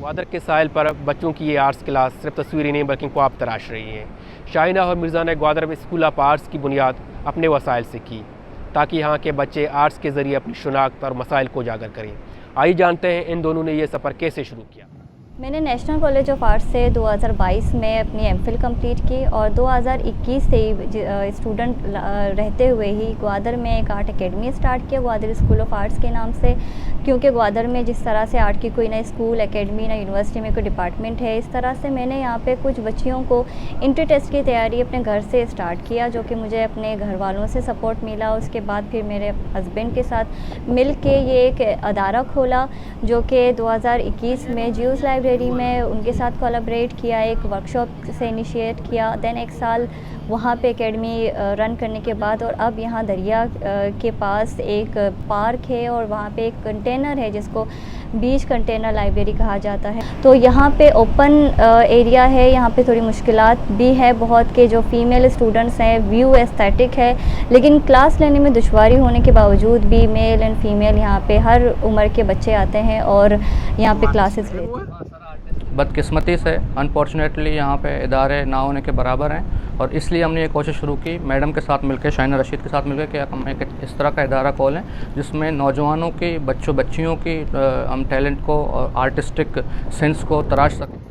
ग्वादर के साहिल पर बच्चों की ये आर्ट्स क्लास सिर्फ तस्वीरें नहीं बल्कि ख्वाब तराश रही है। शाहिना और मिर्ज़ा ने ग्वादर में स्कूल ऑफ आर्ट्स की बुनियाद अपने वसाइल से की ताकि यहाँ के बच्चे आर्ट्स के ज़रिए अपनी शनाख्त और मसाइल को उजागर करें। आइए जानते हैं इन दोनों ने ये सफ़र कैसे शुरू किया। मैंने नेशनल कॉलेज ऑफ आर्ट्स से 2022 में अपनी एमफिल कंप्लीट की और 2021 से ही स्टूडेंट रहते हुए ही ग्वादर में एक आर्ट एकेडमी स्टार्ट किया, ग्वादर स्कूल ऑफ आर्ट्स के नाम से। क्योंकि ग्वादर में जिस तरह से आर्ट की कोई ना स्कूल एकेडमी ना यूनिवर्सिटी में कोई डिपार्टमेंट है, इस तरह से मैंने यहाँ पे कुछ बच्चियों को इंटर टेस्ट की तैयारी अपने घर से स्टार्ट किया, जो कि मुझे अपने घर वालों से सपोर्ट मिला। उसके बाद फिर मेरे हस्बैंड के साथ मिल के ये एक अदारा खोला, जो कि 2021 में ज्यूस लाइब्रेरी में उनके साथ कोलैबोरेट किया, एक वर्कशॉप से इनिशिएट किया। देन एक साल वहाँ पे एकेडमी रन करने के बाद और अब यहाँ दरिया के पास एक पार्क है और वहाँ पे एक कंटेनर है जिसको बीच कंटेनर लाइब्रेरी कहा जाता है। तो यहाँ पे ओपन एरिया है, यहाँ पे थोड़ी मुश्किलात भी है बहुत के जो फीमेल स्टूडेंट्स हैं, व्यू एस्थेटिक है, लेकिन क्लास लेने में दुश्वारी होने के बावजूद भी मेल एंड फीमेल यहाँ पे हर उम्र के बच्चे आते हैं और यहाँ पे क्लासेस लेते हैं। बदकिस्मती से अनफॉर्चुनेटली यहाँ पे इदारे ना होने के बराबर हैं और इसलिए हमने ये कोशिश शुरू की मैडम के साथ मिलकर, शाहिना रशीद के साथ मिलकर, कि हम एक इस तरह का इदारा खोलें जिसमें नौजवानों की, बच्चियों की हम टैलेंट को और आर्टिस्टिक सेंस को तराश सकें।